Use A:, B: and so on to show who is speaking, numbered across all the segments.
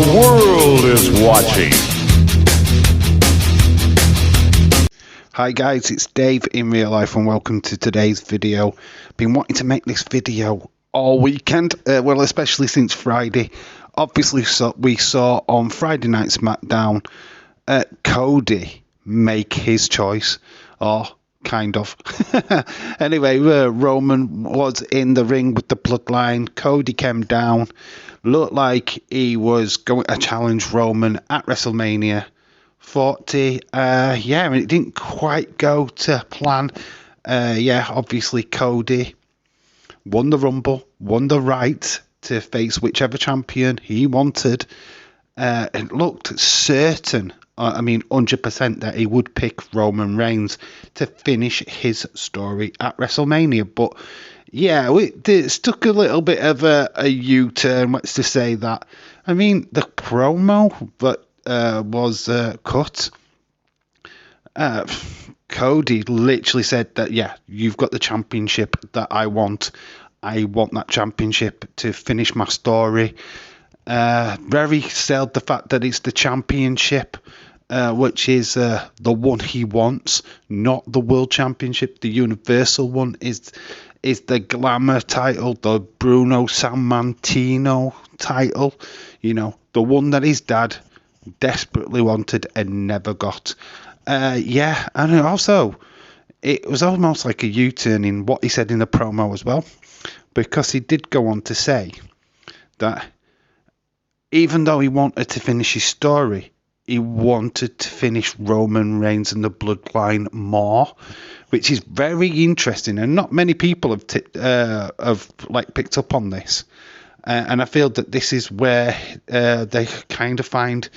A: The world is watching.
B: Hi guys, it's Dave in real life and welcome to today's video. Been wanting to make this video all weekend, well especially since Friday. Obviously we saw on Friday Night SmackDown Cody make his choice, or kind of. Anyway, Roman was in the ring with the Bloodline. Cody came down, looked like he was going to challenge Roman at Wrestlemania 40. And it didn't quite go to plan. Obviously Cody won the Rumble, won the right to face whichever champion he wanted. It looked certain, 100% that he would pick Roman Reigns to finish his story at WrestleMania. But yeah, it took a little bit of a U-turn, let's just say that. I mean, the promo that was cut, Cody literally said that, yeah, you've got the championship that I want. I want that championship to finish my story. Very sold the fact that it's the championship, which is the one he wants, not the world championship. The universal one is the glamour title, the Bruno Sammartino title, the one that his dad desperately wanted and never got. And also it was almost like a U-turn in what he said in the promo as well, because he did go on to say that even though he wanted to finish his story, he wanted to finish Roman Reigns and the Bloodline more, which is very interesting, and not many people have picked up on this. And I feel that this is where they kind of find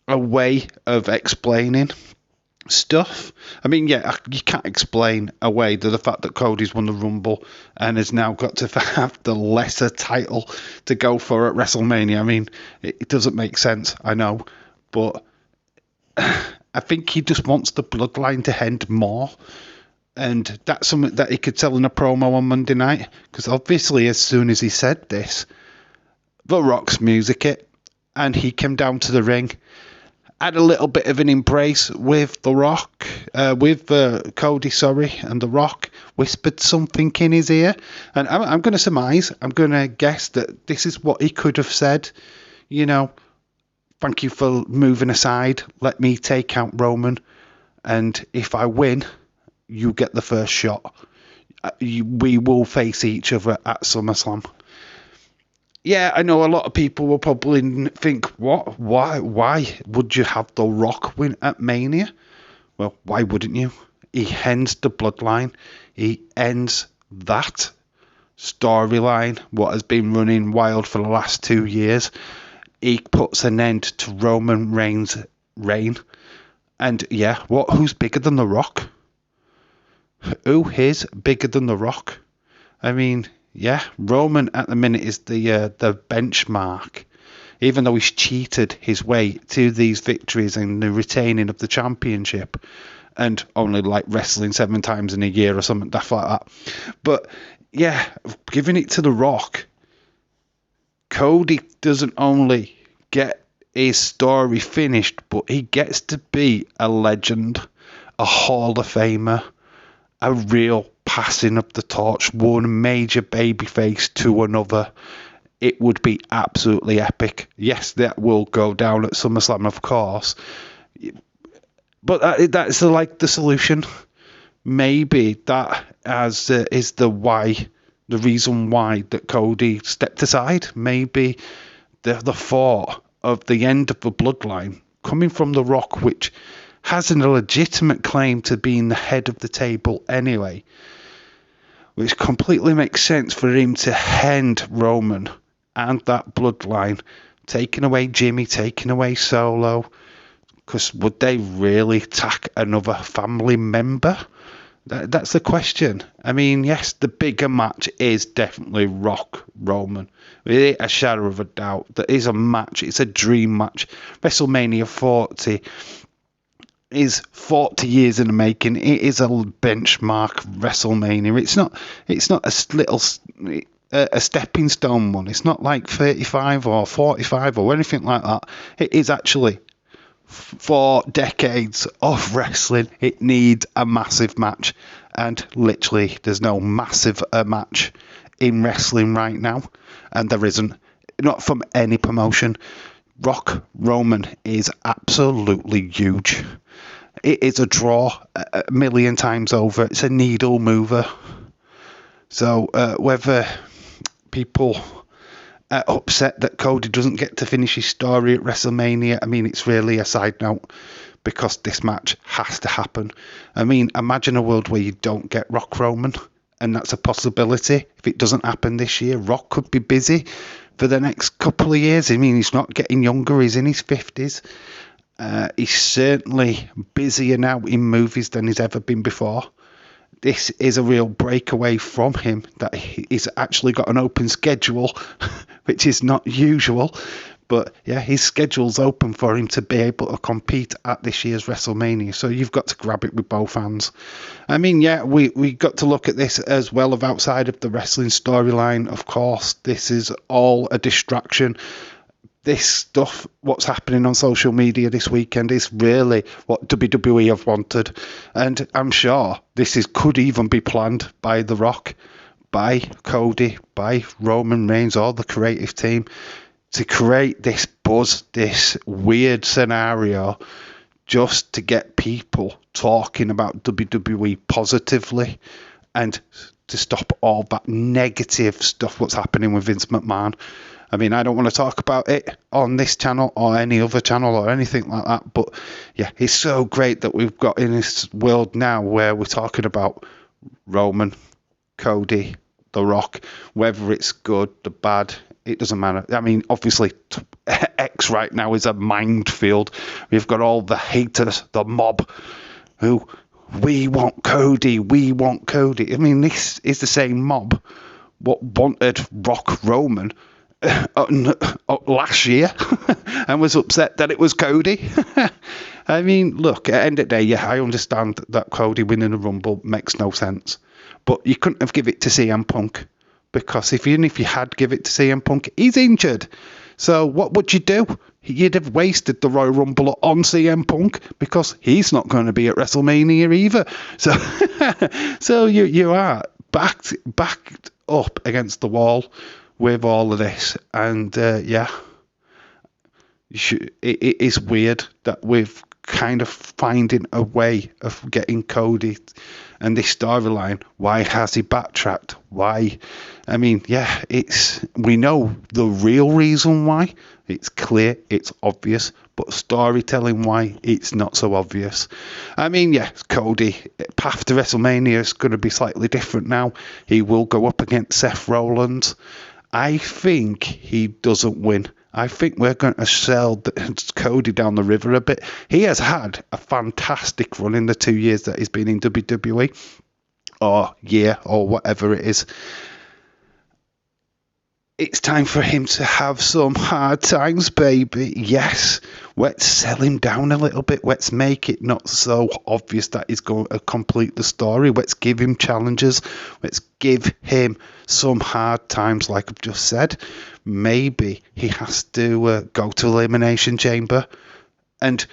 B: a way of explaining stuff. I mean, yeah, you can't explain away the fact that Cody's won the Rumble and has now got to have the lesser title to go for at WrestleMania. I mean, it doesn't make sense, I know, but I think he just wants the Bloodline to end more. And that's something that he could tell in a promo on Monday night, because obviously as soon as he said this, The Rock's music hit, and he came down to the ring, had a little bit of an embrace with The Rock, Cody, and The Rock whispered something in his ear. And I'm going to surmise, I'm going to guess that this is what he could have said. Thank you for moving aside. Let me take out Roman. And if I win, you get the first shot. We will face each other at SummerSlam. Yeah, I know a lot of people will probably think, what? Why would you have The Rock win at Mania? Well, why wouldn't you? He ends the Bloodline. He ends that storyline, what has been running wild for the last 2 years. He puts an end to Roman Reigns' reign. And yeah, who's bigger than The Rock? Who is bigger than The Rock? I mean, yeah, Roman at the minute is the benchmark. Even though he's cheated his way to these victories and the retaining of the championship, and only wrestling 7 times in a year or something like that. But yeah, giving it to The Rock, Cody doesn't only get his story finished, but he gets to be a legend, a Hall of Famer, a real passing of the torch, one major babyface to another. It would be absolutely epic. Yes, that will go down at SummerSlam, of course. But that's the solution. Maybe that is the reason why that Cody stepped aside. Maybe the thought of the end of the Bloodline coming from The Rock, which has a legitimate claim to being the head of the table anyway, which completely makes sense for him to end Roman and that Bloodline, taking away Jimmy, taking away Solo, because would they really tack another family member? That's the question. I mean, yes, the bigger match is definitely Rock Roman. Without a shadow of a doubt, that is a match. It's a dream match. WrestleMania 40 is 40 years in the making. It is a benchmark WrestleMania. It's not a little. a stepping stone one. It's not like 35 or 45 or anything like that. It is actually, for decades of wrestling, it needs a massive match. And literally, there's no massive match in wrestling right now. And there isn't. Not from any promotion. Rock Roman is absolutely huge. It is a draw a million times over. It's a needle mover. So whether people are upset that Cody doesn't get to finish his story at WrestleMania, I mean, it's really a side note because this match has to happen. I mean, imagine a world where you don't get Rock Roman, and that's a possibility. If it doesn't happen this year, Rock could be busy for the next couple of years. I mean, he's not getting younger. He's in his 50s. He's certainly busier now in movies than he's ever been before. This is a real breakaway from him, that he's actually got an open schedule, which is not usual. But yeah, his schedule's open for him to be able to compete at this year's WrestleMania. So you've got to grab it with both hands. I mean, yeah, we got to look at this as well of outside of the wrestling storyline. Of course, this is all a distraction. This stuff, what's happening on social media this weekend, is really what WWE have wanted. And I'm sure could even be planned by The Rock, by Cody, by Roman Reigns, or the creative team, to create this buzz, this weird scenario, just to get people talking about WWE positively and to stop all that negative stuff what's happening with Vince McMahon. I mean, I don't want to talk about it on this channel or any other channel or anything like that, but yeah, it's so great that we've got in this world now where we're talking about Roman, Cody, The Rock, whether it's good, the bad, it doesn't matter. I mean, obviously, X right now is a minefield. We've got all the haters, the mob, who, we want Cody, we want Cody. I mean, this is the same mob what wanted Rock Roman last year and was upset that it was Cody. I mean, look, at the end of the day, yeah, I understand that Cody winning the Rumble makes no sense. But you couldn't have given it to CM Punk, because even if you had give it to CM Punk, he's injured. So what would you do? You'd have wasted the Royal Rumble on CM Punk, because he's not going to be at WrestleMania either. So so you are backed up against the wall with all of this. And yeah, it is weird that we've kind of finding a way of getting Cody and this storyline. Why has he backtracked? Why? I mean, yeah, we know the real reason why. It's clear, it's obvious, but storytelling why, it's not so obvious. I mean, yeah, Cody, path to WrestleMania is going to be slightly different now. He will go up against Seth Rollins. I think he doesn't win. I think we're going to sell Cody down the river a bit. He has had a fantastic run in the 2 years that he's been in WWE, or year, or whatever it is. It's time for him to have some hard times, baby. Yes, let's sell him down a little bit. Let's make it not so obvious that he's going to complete the story. Let's give him challenges. Let's give him some hard times, like I've just said. Maybe he has to go to Elimination Chamber, and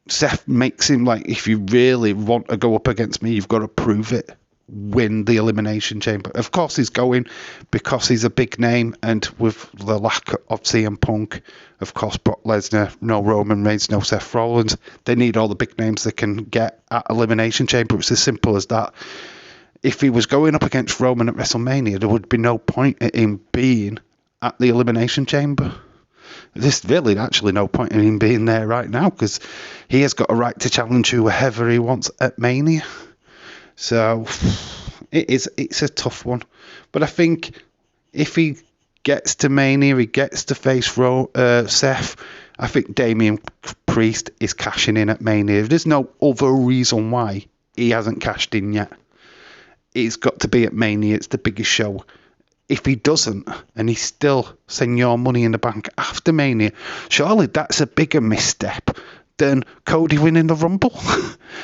B: Seth makes him like, if you really want to go up against me, you've got to prove it. Win the Elimination Chamber. Of course he's going because he's a big name, and with the lack of CM Punk, of course Brock Lesnar, no Roman Reigns, no Seth Rollins, they need all the big names they can get at Elimination Chamber. It's as simple as that. If he was going up against Roman at WrestleMania, there would be no point in him being at the Elimination Chamber. There's really actually no point in him being there right now, because he has got a right to challenge whoever he wants at Mania. So it's a tough one. But I think if he gets to Mania, he gets to face Seth, I think Damian Priest is cashing in at Mania. There's no other reason why he hasn't cashed in yet. It's got to be at Mania. It's the biggest show. If he doesn't, and he's still saying your money in the bank after Mania, surely that's a bigger misstep than Cody winning the Rumble,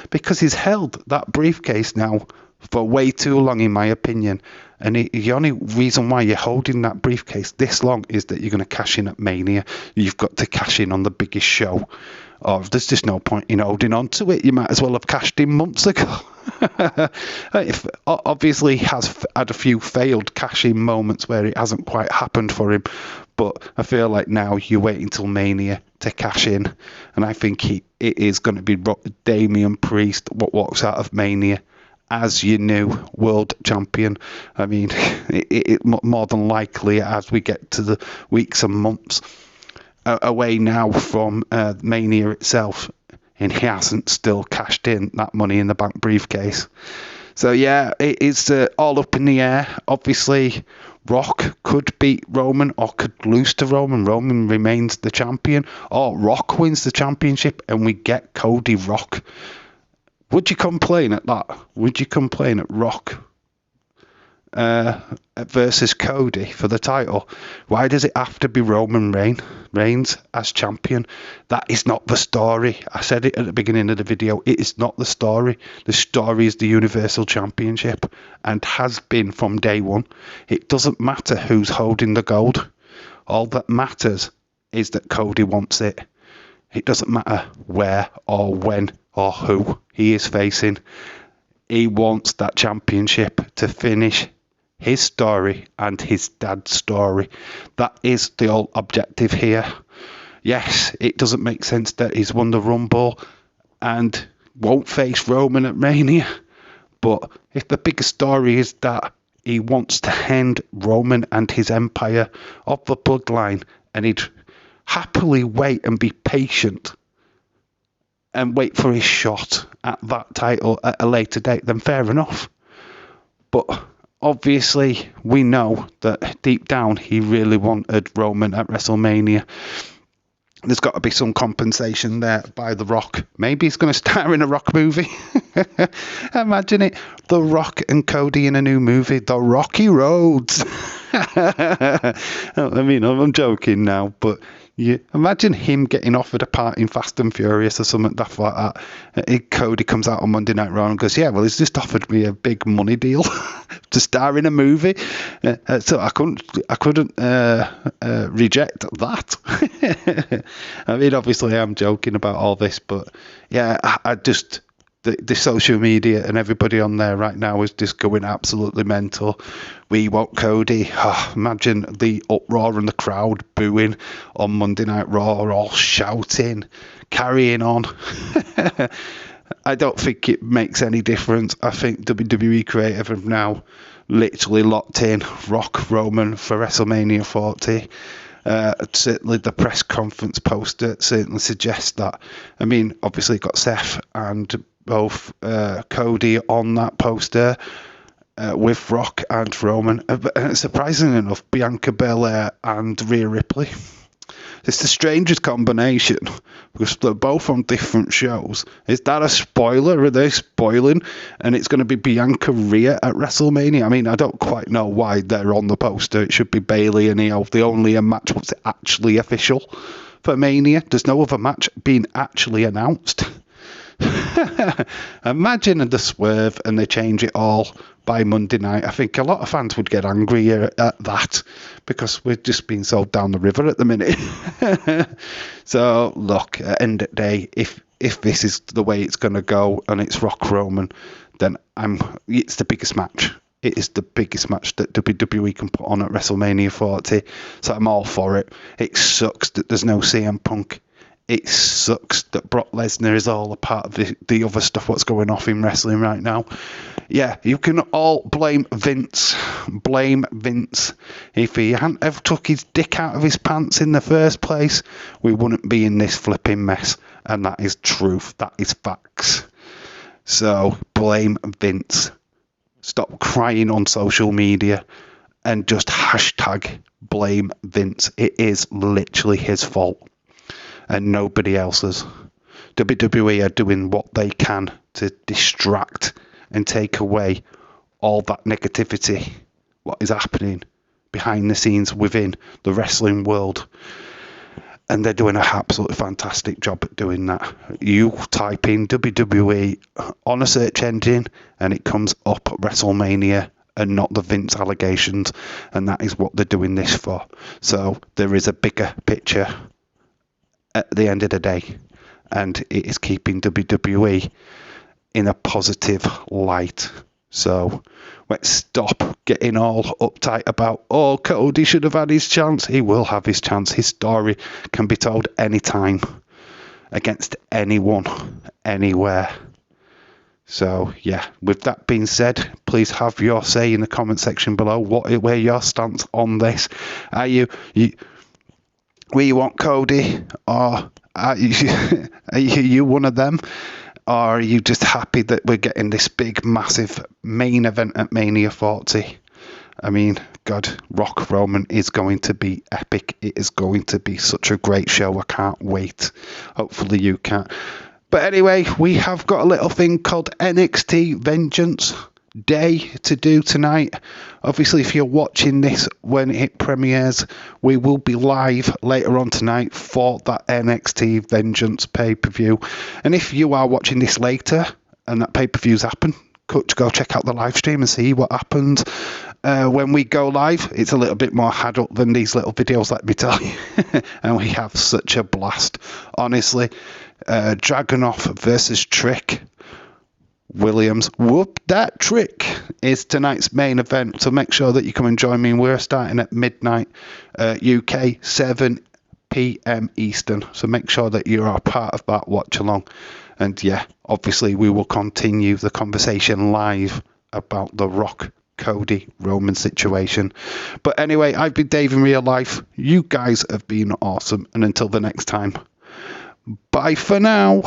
B: because he's held that briefcase now for way too long, in my opinion. And the only reason why you're holding that briefcase this long is that you're going to cash in at Mania. You've got to cash in on the biggest show. Or there's just no point in holding on to it. You might as well have cashed in months ago. Obviously, he has had a few failed cash-in moments where it hasn't quite happened for him. But I feel like now you wait until Mania to cash in. And I think it is going to be Damian Priest what walks out of Mania as your new world champion. I mean, it more than likely as we get to the weeks and months away now from Mania itself, and he hasn't still cashed in that Money in the Bank briefcase. So yeah, it's all up in the air. Obviously, Rock could beat Roman or could lose to Roman. Roman remains the champion, or Rock wins the championship and we get Cody Rock. Would you complain at that? Would you complain at Rock versus Cody for the title? Why does it have to be Roman Reigns as champion? That is not the story. I said it at the beginning of the video. It is not the story. The story is the Universal Championship, and has been from day one. It doesn't matter who's holding the gold. All that matters is that Cody wants it. It doesn't matter where or when or who he is facing. He wants that championship to finish his story and his dad's story. That is the whole objective here. Yes, it doesn't make sense that he's won the Rumble and won't face Roman at Mania. But if the bigger story is that he wants to end Roman and his empire of the bloodline, and he'd happily wait and be patient and wait for his shot at that title at a later date, then fair enough. But obviously, we know that deep down he really wanted Roman at WrestleMania. There's got to be some compensation there by The Rock. Maybe he's going to star in a Rock movie. Imagine it. The Rock and Cody in a new movie, The Rocky Roads. I mean, I'm joking now, but you imagine him getting offered a part in Fast and Furious or something like that. Cody comes out on Monday Night Raw and goes, "Yeah, well, he's just offered me a big money deal to star in a movie." So I couldn't reject that. I mean, obviously, I'm joking about all this, but yeah, I just. The social media and everybody on there right now is just going absolutely mental. We want Cody. Oh, imagine the uproar and the crowd booing on Monday Night Raw, all shouting, carrying on. I don't think it makes any difference. I think WWE Creative have now literally locked in Rock Roman for WrestleMania 40. Certainly the press conference poster certainly suggests that. I mean, obviously got Seth and both Cody on that poster with Rock and Roman. Surprisingly enough, Bianca Belair and Rhea Ripley. It's the strangest combination because they're both on different shows. Is that a spoiler? Are they spoiling? And it's going to be Bianca Rhea at WrestleMania. I mean, I don't quite know why they're on the poster. It should be Bayley and Io. The only match was actually official for Mania. There's no other match being actually announced. Imagine the swerve and they change it all by Monday night. I think a lot of fans would get angry at that because we're just being sold down the river at the minute. So look, at the end of the day, if this is the way it's going to go and it's Rock Roman, then it's the biggest match. It is the biggest match that WWE can put on at WrestleMania 40. So I'm all for it. It sucks that there's no CM Punk. It sucks that Brock Lesnar is all a part of the other stuff what's going off in wrestling right now. Yeah, you can all blame Vince. Blame Vince. If he hadn't ever took his dick out of his pants in the first place, we wouldn't be in this flipping mess. And that is truth. That is facts. So blame Vince. Stop crying on social media and just hashtag blame Vince. It is literally his fault and nobody else's. WWE are doing what they can to distract and take away all that negativity, what is happening behind the scenes within the wrestling world. And they're doing an absolutely fantastic job at doing that. You type in WWE on a search engine and it comes up WrestleMania and not the Vince allegations, and that is what they're doing this for. So there is a bigger picture at the end of the day, and it is keeping WWE in a positive light. So let's stop getting all uptight about, oh, Cody should have had his chance. He will have his chance. His story can be told anytime, against anyone, anywhere. So, yeah, with that being said, please have your say in the comment section below. Where your stance on this? Are you where you want Cody, or are you one of them? Or are you just happy that we're getting this big, massive main event at Mania 40? I mean, God, Rock Roman is going to be epic. It is going to be such a great show. I can't wait. Hopefully you can. But anyway, we have got a little thing called NXT Vengeance Day to do tonight. Obviously, if you're watching this when it premieres, we will be live later on tonight for that NXT Vengeance pay-per-view. And if you are watching this later and that pay-per-view's happened, go check out the live stream and see what happens when we go live. It's a little bit more adult than these little videos, let me tell you. And we have such a blast. Honestly, Dragunov versus Trick Williams, whoop that trick, is tonight's main event. So make sure that you come and join me. We're starting at midnight UK, 7 p.m. Eastern. So make sure that you are a part of that watch along. And yeah, obviously we will continue the conversation live about the Rock, Cody, Roman situation. But anyway, I've been Dave in real life. You guys have been awesome. And until the next time, bye for now.